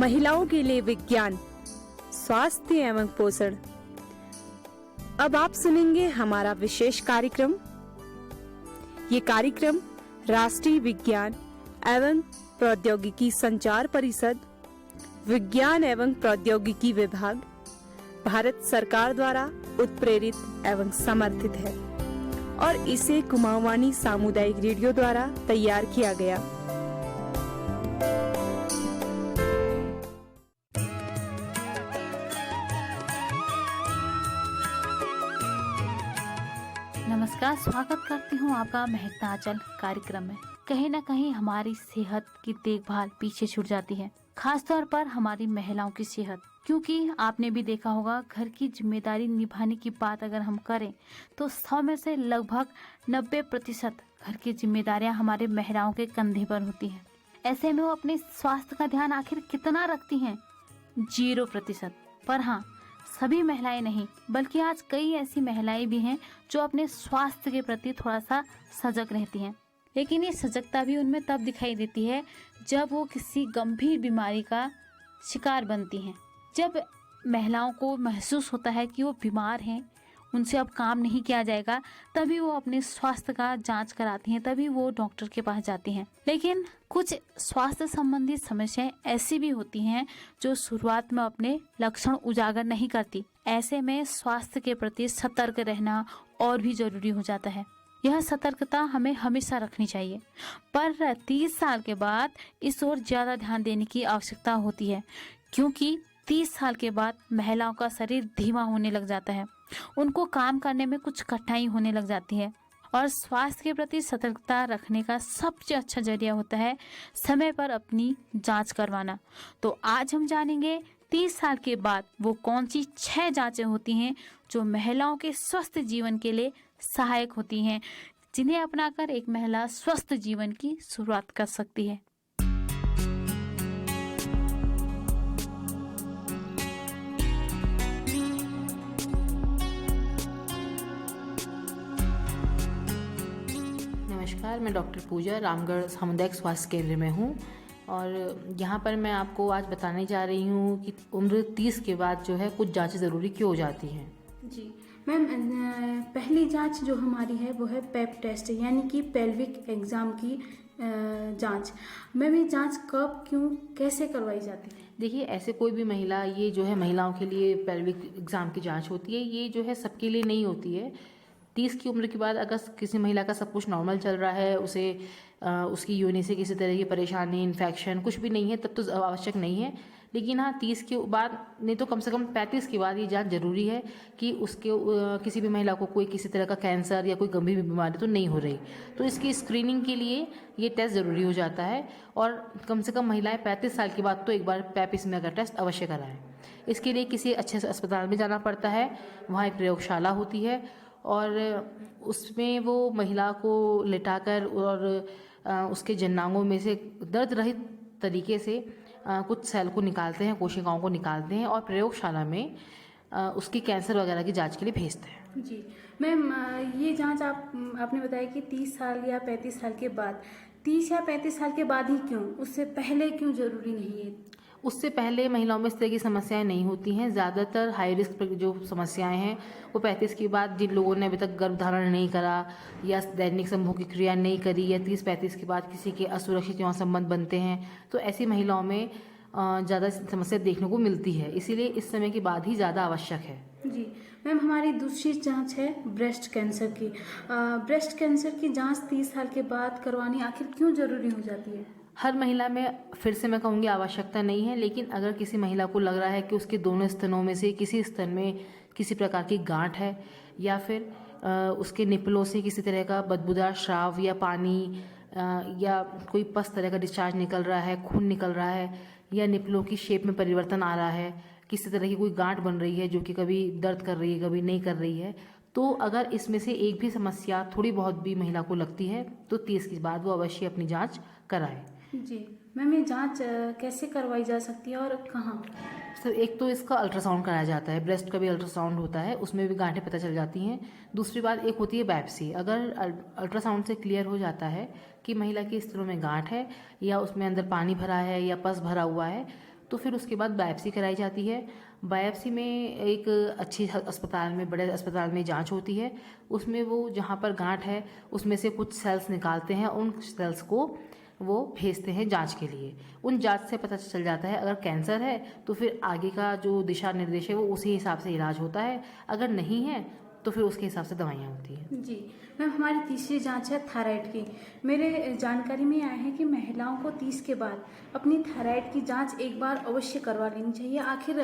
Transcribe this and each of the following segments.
महिलाओं के लिए विज्ञान, स्वास्थ्य एवं पोषण। अब आप सुनेंगे हमारा विशेष कार्यक्रम। ये कार्यक्रम राष्ट्रीय विज्ञान एवं प्रौद्योगिकी संचार परिषद, विज्ञान एवं प्रौद्योगिकी विभाग, भारत सरकार द्वारा उत्प्रेरित एवं समर्थित है और इसे कुमाऊवानी सामुदायिक रेडियो द्वारा तैयार किया गया। नमस्कार, स्वागत करती हूँ आपका महकता आंचल कार्यक्रम में। कहीं न कहीं हमारी सेहत की देखभाल पीछे छूट जाती है, खासतौर पर हमारी महिलाओं की सेहत, क्योंकि आपने भी देखा होगा घर की जिम्मेदारी निभाने की बात अगर हम करें तो 100 में से लगभग 90% घर की जिम्मेदारियां हमारे महिलाओं के कंधे पर होती हैं। ऐसे में वो अपने स्वास्थ्य का ध्यान आखिर कितना रखती हैं? 0%। पर हाँ, सभी महिलाएं नहीं, बल्कि आज कई ऐसी महिलाएं भी हैं जो अपने स्वास्थ्य के प्रति थोड़ा सा सजग रहती हैं। लेकिन ये सजगता भी उनमें तब दिखाई देती है जब वो किसी गंभीर बीमारी का शिकार बनती हैं। जब महिलाओं को महसूस होता है कि वो बीमार हैं, उनसे अब काम नहीं किया जाएगा, तभी वो अपने स्वास्थ्य का जांच कराती हैं, तभी वो डॉक्टर के पास जाती हैं। लेकिन कुछ स्वास्थ्य संबंधी समस्याएं ऐसी भी होती हैं जो शुरुआत में अपने लक्षण उजागर नहीं करती। ऐसे में स्वास्थ्य के प्रति सतर्क रहना और भी जरूरी हो जाता है। यह सतर्कता हमें हमेशा रखनी चाहिए, पर 30 साल के बाद इस ओर ज्यादा ध्यान देने की आवश्यकता होती है, क्योंकि 30 साल के बाद महिलाओं का शरीर धीमा होने लग जाता है, उनको काम करने में कुछ कठिनाई होने लग जाती है और स्वास्थ्य के प्रति सतर्कता रखने का सबसे अच्छा जरिया होता है समय पर अपनी जांच करवाना। तो आज हम जानेंगे 30 साल के बाद वो कौन सी 6 जांचें होती हैं जो महिलाओं के स्वस्थ जीवन के लिए सहायक होती हैं, जिन्हें अपनाकर एक महिला स्वस्थ जीवन की शुरुआत कर सकती है। नमस्कार, मैं डॉक्टर पूजा रामगढ़ सामुदायिक स्वास्थ्य केंद्र में हूँ और यहाँ पर मैं आपको आज बताने जा रही हूँ कि उम्र 30 के बाद जो है कुछ जांचें ज़रूरी क्यों हो जाती हैं। जी मैम, पहली जांच जो हमारी है वो है पेप टेस्ट, यानी कि पेल्विक एग्जाम की जांच। मैम, ये जांच कब, क्यों, कैसे करवाई जाती है? देखिए, ऐसे कोई भी महिला, ये जो है महिलाओं के लिए पेल्विक एग्जाम की जांच होती है, ये जो है सबके लिए नहीं होती है। 30 की उम्र के बाद अगर किसी महिला का सब कुछ नॉर्मल चल रहा है, उसे उसकी योनि से किसी तरह की परेशानी, इन्फेक्शन कुछ भी नहीं है, तब तो आवश्यक नहीं है। लेकिन हाँ, 30 के बाद नहीं तो कम से कम 35 के बाद ये जांच जरूरी है कि उसके किसी भी महिला को कोई किसी तरह का कैंसर या कोई गंभीर बीमारी तो नहीं हो रही, तो इसकी स्क्रीनिंग के लिए ये टेस्ट ज़रूरी हो जाता है। और कम से कम महिलाएं 35 साल के बाद तो एक बार पेप स्मीयर का टेस्ट अवश्य कराएं। इसके लिए किसी अच्छे से अस्पताल में जाना पड़ता है, वहाँ एक प्रयोगशाला होती है और उसमें वो महिला को लिटाकर और उसके जननांगों में से दर्द रहित तरीके से कुछ सेल को निकालते हैं, कोशिकाओं को निकालते हैं और प्रयोगशाला में उसकी कैंसर वगैरह की जांच के लिए भेजते हैं। जी मैम, ये जांच आपने बताया कि 30 साल या 35 साल के बाद, 30 या 35 साल के बाद ही क्यों, उससे पहले क्यों जरूरी नहीं है? उससे पहले महिलाओं में इस तरह की समस्याएं नहीं होती हैं। ज़्यादातर हाई रिस्क जो समस्याएं हैं वो 35 के बाद, जिन लोगों ने अभी तक गर्भधारण नहीं करा या दैनिक संभोग की क्रिया नहीं करी या 30-35 के बाद किसी के असुरक्षित यौन संबंध बनते हैं, तो ऐसी महिलाओं में ज़्यादा समस्या देखने को मिलती है। इसीलिए इस समय के बाद ही ज़्यादा आवश्यक है। जी मैम, हमारी दूसरी जांच है ब्रेस्ट कैंसर की। ब्रेस्ट कैंसर की जांच 30 साल के बाद करवानी आखिर क्यों जरूरी हो जाती है? हर महिला में, फिर से मैं कहूँगी, आवश्यकता नहीं है, लेकिन अगर किसी महिला को लग रहा है कि उसके दोनों स्तनों में से किसी स्तन में किसी प्रकार की गांठ है या फिर उसके निपलों से किसी तरह का बदबूदार श्राव या पानी या कोई पस तरह का डिस्चार्ज निकल रहा है, खून निकल रहा है या निपलों की शेप में परिवर्तन आ रहा है, किसी तरह की कोई गांठ बन रही है जो कि कभी दर्द कर रही है, कभी नहीं कर रही है, तो अगर इसमें से एक भी समस्या थोड़ी बहुत भी महिला को लगती है तो 30 के बाद वो अवश्य अपनी जांच कराए। जी मैम, ये जांच कैसे करवाई जा सकती है और कहाँ? सर, एक तो इसका अल्ट्रासाउंड कराया जाता है, ब्रेस्ट का भी अल्ट्रासाउंड होता है, उसमें भी गांठें पता चल जाती हैं। दूसरी बात एक होती है बायोप्सी। अगर अल्ट्रासाउंड से क्लियर हो जाता है कि महिला के स्तनों में गांठ है या उसमें अंदर पानी भरा है या पस भरा हुआ है, तो फिर उसके बाद बायोप्सी कराई जाती है। बायोप्सी में एक अच्छी अस्पताल में, बड़े अस्पताल में जांच होती है। उसमें वो जहाँ पर गांठ है उसमें से कुछ सेल्स निकालते हैं, उन सेल्स को वो भेजते हैं जांच के लिए। उन जांच से पता चल जाता है अगर कैंसर है तो फिर आगे का जो दिशा निर्देश है वो उसी हिसाब से इलाज होता है, अगर नहीं है तो फिर उसके हिसाब से दवाइयाँ होती हैं। जी मैम, हमारी तीसरी जांच है थायराइड की। मेरे जानकारी में आया है कि महिलाओं को 30 के बाद अपनी थायराइड की जांच एक बार अवश्य करवा लेनी चाहिए। आखिर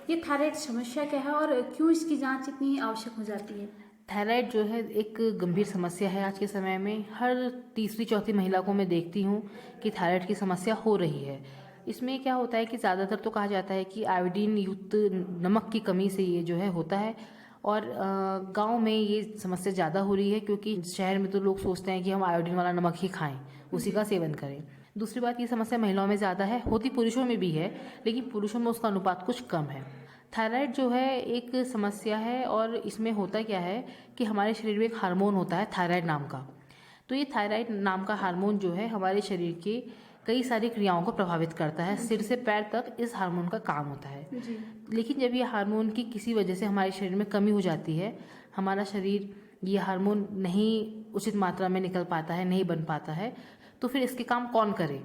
ये थायराइड समस्या क्या है और क्यों इसकी जांच इतनी आवश्यक हो जाती है? थायराइड जो है एक गंभीर समस्या है आज के समय में। हर तीसरी चौथी महिला को मैं देखती हूँ कि थायराइड की समस्या हो रही है। इसमें क्या होता है कि ज़्यादातर तो कहा जाता है कि आयोडीन युक्त नमक की कमी से ये जो है होता है, और गांव में ये समस्या ज़्यादा हो रही है क्योंकि शहर में तो लोग सोचते हैं कि हम आयोडीन वाला नमक ही खाएं, उसी का सेवन करें। दूसरी बात, ये समस्या महिलाओं में ज़्यादा है, होती पुरुषों में भी है, लेकिन पुरुषों में उसका अनुपात कुछ कम है। थायराइड जो है एक समस्या है, और इसमें होता क्या है कि हमारे शरीर में एक हार्मोन होता है थायराइड नाम का। तो ये थायराइड नाम का हार्मोन जो है हमारे शरीर के कई सारी क्रियाओं को प्रभावित करता है। सिर से पैर तक इस हार्मोन का काम होता है। जी। लेकिन जब ये हार्मोन की किसी वजह से हमारे शरीर में कमी हो जाती है, हमारा शरीर ये हार्मोन नहीं उचित मात्रा में निकल पाता है, नहीं बन पाता है, तो फिर इसके काम कौन करे?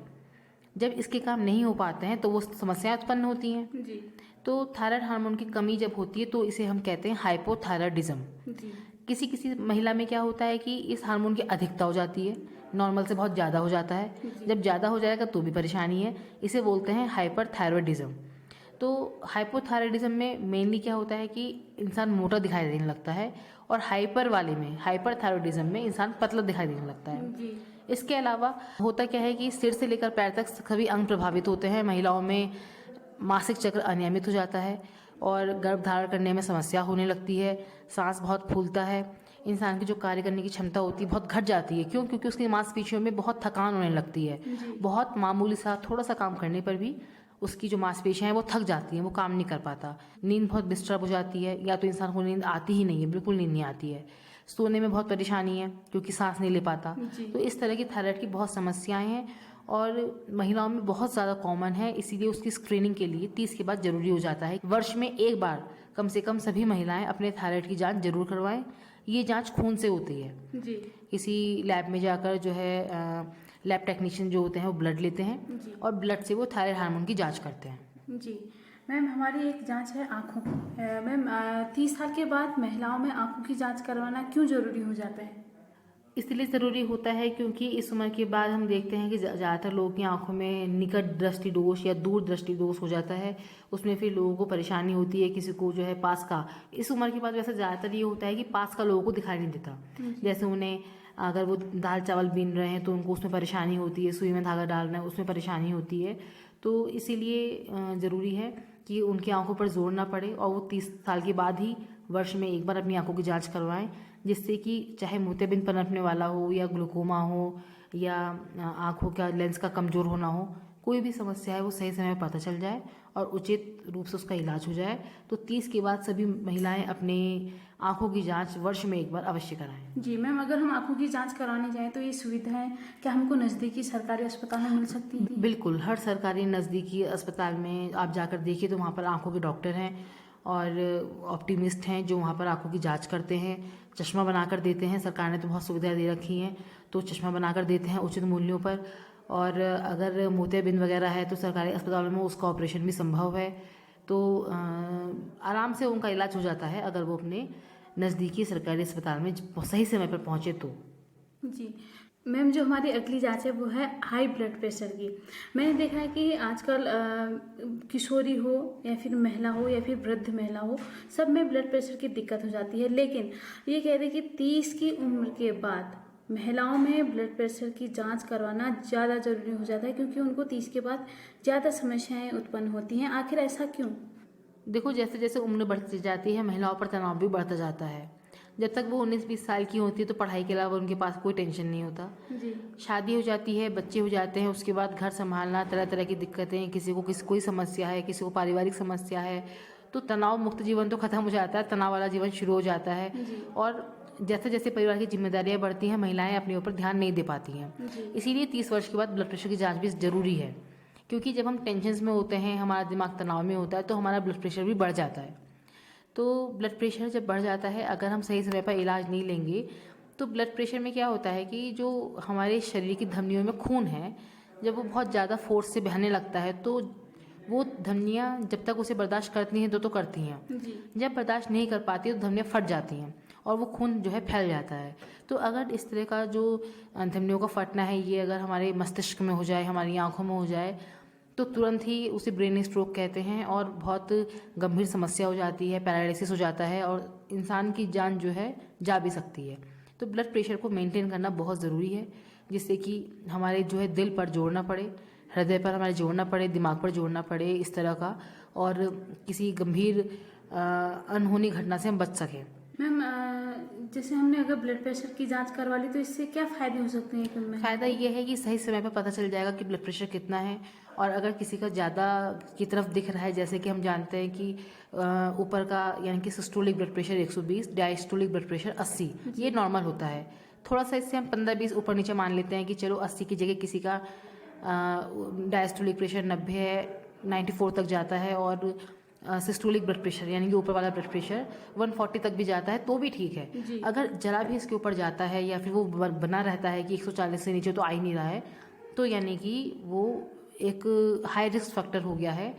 जब इसके काम नहीं हो पाते हैं तो वो समस्याएं उत्पन्न होती हैं। जी। तो थायराइड हार्मोन की कमी जब होती है तो इसे हम कहते हैं हाइपोथायराइडिज्म। जी। किसी किसी महिला में क्या होता है कि इस हार्मोन की अधिकता हो जाती है, नॉर्मल से बहुत ज़्यादा हो जाता है। जब ज़्यादा हो जाएगा तो भी परेशानी है, इसे बोलते हैं हाइपरथायरॉयडिज्म। तो हाइपोथायरॉयडिज्म में मेनली क्या होता है कि इंसान मोटा दिखाई देने लगता है, और हाइपर वाले में, हाइपरथायरॉयडिज्म में इंसान पतला दिखाई देने लगता है। जी। इसके अलावा होता क्या है कि सिर से लेकर पैर तक सभी अंग प्रभावित होते हैं। महिलाओं में मासिक चक्र अनियमित हो जाता है, और गर्भ धारण करने में समस्या होने लगती है। सांस बहुत फूलता है, इंसान की जो कार्य करने की क्षमता होती है बहुत घट जाती है। क्यों? क्योंकि उसकी मांसपेशियों में बहुत थकान होने लगती है। बहुत मामूली सा थोड़ा सा काम करने पर भी उसकी जो मांसपेशियां हैं वो थक जाती हैं, वो काम नहीं कर पाता। नींद बहुत डिस्टर्ब हो जाती है, या तो इंसान को नींद आती ही नहीं है, बिल्कुल नींद नहीं आती है। सोने में बहुत परेशानी है क्योंकि सांस नहीं ले पाता। तो इस तरह की थायराइड की बहुत समस्याएं हैं, और महिलाओं में बहुत ज़्यादा कॉमन है। इसीलिए उसकी स्क्रीनिंग के लिए 30 के बाद जरूरी हो जाता है। वर्ष में एक बार कम से कम सभी महिलाएं अपने थायराइड की जांच जरूर करवाएं। ये जांच खून से होती है। जी। किसी लैब में जाकर जो है लैब टेक्नीशियन जो होते हैं वो ब्लड लेते हैं, और ब्लड से वो थायराइड हार्मोन की जांच करते हैं। जी मैम, हमारी एक जांच है आँखों की। मैम 30 साल के बाद महिलाओं में आँखों की जांच करवाना क्यों जरूरी हो जाता है? इसलिए ज़रूरी होता है क्योंकि इस उम्र के बाद हम देखते हैं कि ज़्यादातर लोगों की आंखों में निकट दृष्टि दोष या दूर दृष्टि दोष हो जाता है। उसमें फिर लोगों को परेशानी होती है। किसी को जो है पास का, इस उम्र के बाद वैसे ज़्यादातर ये होता है कि पास का लोगों को दिखाई नहीं देता। जैसे उन्हें अगर वो दाल चावल बीन रहे हैं तो उनको उसमें परेशानी होती है, सुई में धागा डालना है उसमें परेशानी होती है। तो इसीलिए ज़रूरी है कि उनकी आंखों पर जोर ना पड़े, और वो 30 साल के बाद ही वर्ष में एक बार अपनी आंखों की जांच करवाएं, जिससे कि चाहे मोतियाबिंद पनपने वाला हो, या ग्लूकोमा हो, या आंखों का लेंस का कमज़ोर होना हो, कोई भी समस्या है वो सही समय में पता चल जाए और उचित रूप से उसका इलाज हो जाए। तो 30 के बाद सभी महिलाएं अपने आंखों की जांच वर्ष में एक बार अवश्य कराएं। जी मैम, अगर हम आंखों की जांच कराने जाएं तो ये सुविधाएं क्या हमको नज़दीकी सरकारी अस्पताल में मिल सकती हैं? बिल्कुल, हर सरकारी नज़दीकी अस्पताल में आप जाकर देखिए तो वहाँ पर आंखों के डॉक्टर हैं और ऑप्टिमिस्ट हैं जो वहाँ पर आंखों की जांच करते हैं, चश्मा बनाकर देते हैं। सरकार ने तो बहुत सुविधाएं दे रखी हैं, तो चश्मा बनाकर देते हैं उचित मूल्यों पर। और अगर मोतियाबिंद वगैरह है तो सरकारी अस्पतालों में उसका ऑपरेशन भी संभव है। तो आराम से उनका इलाज हो जाता है अगर वो अपने नज़दीकी सरकारी अस्पताल में सही समय पर पहुँचे तो। जी मैम, जो हमारी अगली जांच है वो है हाई ब्लड प्रेशर की। मैंने देखा है कि आजकल किशोरी हो या फिर महिला हो या फिर वृद्ध महिला हो, सब में ब्लड प्रेशर की दिक्कत हो जाती है। लेकिन ये कह रहे हैं कि 30 की उम्र के बाद महिलाओं में ब्लड प्रेशर की जांच करवाना ज़्यादा ज़रूरी हो जाता है, क्योंकि उनको 30 के बाद ज़्यादा समस्याएं उत्पन्न होती हैं। आखिर ऐसा क्यों? देखो, जैसे जैसे उम्र बढ़ती जाती है महिलाओं पर तनाव भी बढ़ता जाता है। जब तक वो 19-20 साल की होती है तो पढ़ाई के अलावा उनके पास कोई टेंशन नहीं होता। जी। शादी हो जाती है, बच्चे हो जाते हैं, उसके बाद घर संभालना, तरह तरह की दिक्कतें, किसी को कोई समस्या है, किसी को पारिवारिक समस्या है, तो तनाव मुक्त जीवन तो खत्म हो जाता है, तनाव वाला जीवन शुरू हो जाता है। और जैसे जैसे परिवार की जिम्मेदारियां बढ़ती हैं महिलाएं अपने ऊपर ध्यान नहीं दे पाती हैं। इसीलिए 30 वर्ष के बाद ब्लड प्रेशर की जांच भी जरूरी है। क्योंकि जब हम टेंशन में होते हैं, हमारा दिमाग तनाव में होता है, तो हमारा ब्लड प्रेशर भी बढ़ जाता है। तो ब्लड प्रेशर जब बढ़ जाता है, अगर हम सही समय पर इलाज नहीं लेंगे, तो ब्लड प्रेशर में क्या होता है कि जो हमारे शरीर की धमनियों में खून है, जब वो बहुत ज़्यादा फोर्स से बहने लगता है, तो वो धमनियाँ जब तक उसे बर्दाश्त करती हैं तो करती हैं, जब बर्दाश्त नहीं कर पाती तो धमनियाँ फट जाती हैं और वो खून जो है फैल जाता है। तो अगर इस तरह का जो धमनियों का फटना है, ये अगर हमारे मस्तिष्क में हो जाए, हमारी आँखों में हो जाए, तो तुरंत ही उसे ब्रेन स्ट्रोक कहते हैं और बहुत गंभीर समस्या हो जाती है, पैरालिसिस हो जाता है और इंसान की जान जो है जा भी सकती है। तो ब्लड प्रेशर को मेंटेन करना बहुत ज़रूरी है, जिससे कि हमारे जो है दिल पर जोड़ना पड़े, हृदय पर हमारे जोड़ना पड़े, दिमाग पर जोड़ना पड़े इस तरह का, और किसी गंभीर अनहोनी घटना से हम बच सकें। मैम, जैसे हमने अगर ब्लड प्रेशर की जांच करवा ली तो इससे क्या फ़ायदे हो सकते हैं? कि फ़ायदा ये है कि सही समय पर पता चल जाएगा कि ब्लड प्रेशर कितना है, और अगर किसी का ज़्यादा की तरफ दिख रहा है, जैसे कि हम जानते हैं कि ऊपर का यानी कि systolic blood pressure 120, diastolic blood pressure 80, ये नॉर्मल होता है। थोड़ा सा इससे हम 15-20 ऊपर नीचे मान लेते हैं कि चलो 80 की जगह किसी का डायस्टोलिक प्रेशर 90 है, 94 तक जाता है, और सिस्टोलिक ब्लड प्रेशर यानी कि ऊपर वाला ब्लड प्रेशर 140 तक भी जाता है, तो भी ठीक है। अगर जरा भी इसके ऊपर जाता है या फिर वो बना रहता है कि 140 से नीचे तो आ ही नहीं रहा है, तो यानी कि वो एक हाई रिस्क फैक्टर हो गया है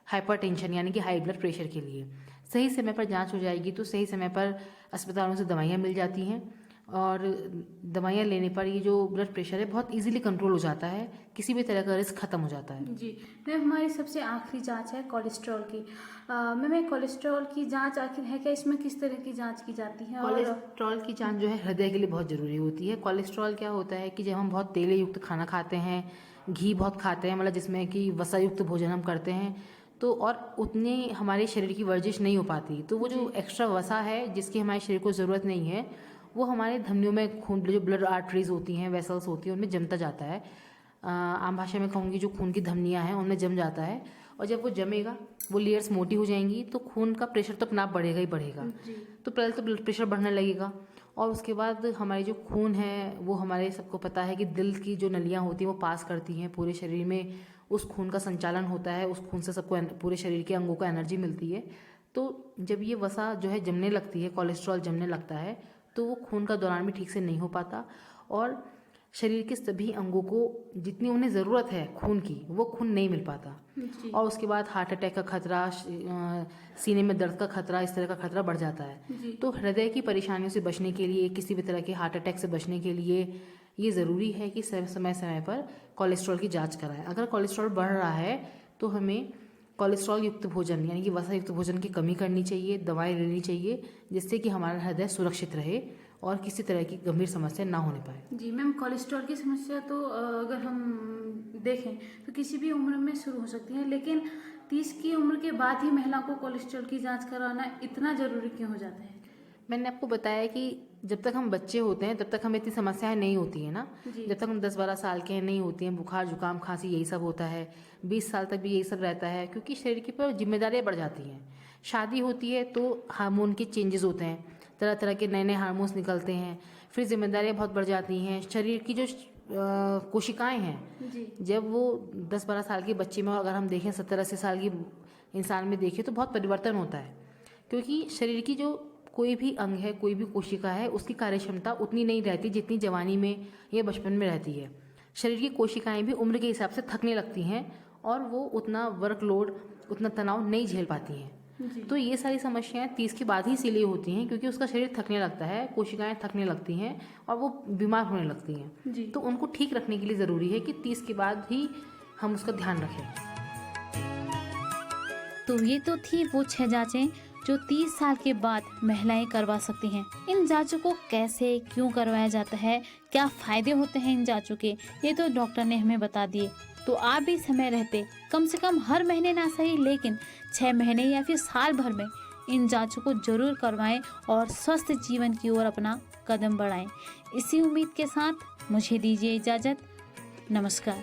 हाइपरटेंशन यानी कि हाई ब्लड प्रेशर के लिए। सही समय पर जांच हो जाएगी तो सही समय पर अस्पतालों से दवाइयाँ मिल जाती हैं, और दवाइयाँ लेने पर ये जो ब्लड प्रेशर है बहुत इजीली कंट्रोल हो जाता है, किसी भी तरह का रिस्क खत्म हो जाता है। जी मैम, हमारी सबसे आखिरी जांच है कोलेस्ट्रॉल की। मैम, कोलेस्ट्रॉल की जांच आखिर है क्या? इसमें किस तरह की जांच की जाती है? कोलेस्ट्रॉल की जांच जो है हृदय के लिए बहुत ज़रूरी होती है। कोलेस्ट्रॉल क्या होता है कि जब हम बहुत तेल युक्त खाना खाते हैं, घी बहुत खाते हैं, मतलब जिसमें कि वसा युक्त भोजन हम करते हैं, तो और उतनी हमारे शरीर की वर्जिश नहीं हो पाती, तो वो जो एक्स्ट्रा वसा है जिसकी हमारे शरीर को ज़रूरत नहीं है, वो हमारे धमनियों में खून, जो ब्लड आर्टरीज होती हैं, वेसल्स होती हैं, उनमें जमता जाता है। आम भाषा में कहूँगी जो खून की धमनियाँ हैं उनमें जम जाता है, और जब वो जमेगा, वो लेयर्स मोटी हो जाएंगी, तो खून का प्रेशर तो अपना आप बढ़ेगा ही बढ़ेगा। तो पहले तो ब्लड प्रेशर बढ़ने लगेगा, और उसके बाद हमारी जो खून है वो, हमारे सबको पता है कि दिल की जो नलियाँ होती हैं वो पास करती हैं पूरे शरीर में, उस खून का संचालन होता है, उस खून से सबको पूरे शरीर के अंगों को एनर्जी मिलती है। तो जब ये वसा जो है जमने लगती है, कोलेस्ट्रॉल जमने लगता है, तो वो खून का दौरान भी ठीक से नहीं हो पाता, और शरीर के सभी अंगों को जितनी उन्हें ज़रूरत है खून की, वो खून नहीं मिल पाता, और उसके बाद हार्ट अटैक का खतरा, सीने में दर्द का खतरा, इस तरह का खतरा बढ़ जाता है। तो हृदय की परेशानियों से बचने के लिए, किसी भी तरह के हार्ट अटैक से बचने के लिए ये ज़रूरी है कि समय समय पर कोलेस्ट्रॉल की जाँच कराएं। अगर कोलेस्ट्रॉल बढ़ रहा है तो हमें कोलेस्ट्रॉल युक्त भोजन यानी कि वसा युक्त भोजन की कमी करनी चाहिए, दवाएं लेनी चाहिए, जिससे कि हमारा हृदय सुरक्षित रहे और किसी तरह की गंभीर समस्या ना होने पाए। जी मैम, कोलेस्ट्रॉल की समस्या तो अगर हम देखें तो किसी भी उम्र में शुरू हो सकती है, लेकिन 30 की उम्र के बाद ही महिला को कोलेस्ट्रॉल की जांच करवाना इतना ज़रूरी क्यों हो जाता है? मैंने आपको बताया कि जब तक हम बच्चे होते हैं तब तक हमें इतनी समस्याएं नहीं होती हैं ना, जब तक हम 10-12 साल के हैं नहीं होती हैं, बुखार जुकाम खांसी यही सब होता है, 20 साल तक भी यही सब रहता है, क्योंकि शरीर की पर जिम्मेदारियां बढ़ जाती हैं। शादी होती है तो हार्मोन के चेंजेस होते हैं, तरह तरह के नए नए हार्मोन्स निकलते हैं, फिर जिम्मेदारियां बहुत बढ़ जाती हैं। शरीर की जो कोशिकाएं हैं, जब वो 10-12 साल के बच्चे में, अगर हम देखें 70-80 साल की इंसान में देखें तो बहुत परिवर्तन होता है, क्योंकि शरीर की जो कोई भी अंग है, कोई भी कोशिका है, उसकी कार्य क्षमता उतनी नहीं रहती जितनी जवानी में या बचपन में रहती है। शरीर की कोशिकाएं भी उम्र के हिसाब से थकने लगती हैं, और वो उतना वर्कलोड, उतना तनाव नहीं झेल पाती हैं। तो ये सारी समस्याएं 30 के बाद ही इसीलिए होती हैं, क्योंकि उसका शरीर थकने लगता है, कोशिकाएं थकने लगती हैं और वो बीमार होने लगती हैं। तो उनको ठीक रखने के लिए ज़रूरी है कि 30 के बाद ही हम उसका ध्यान रखें। तो ये तो थी वो 6 जांचें जो 30 साल के बाद महिलाएं करवा सकती हैं। इन जांचों को कैसे, क्यों करवाया जाता है, क्या फायदे होते हैं इन जांचों के, ये तो डॉक्टर ने हमें बता दिए। तो आप भी समय रहते कम से कम हर महीने ना सही, लेकिन 6 महीने या फिर साल भर में इन जांचों को जरूर करवाएं और स्वस्थ जीवन की ओर अपना कदम बढ़ाएं। इसी उम्मीद के साथ मुझे दीजिए इजाजत। नमस्कार।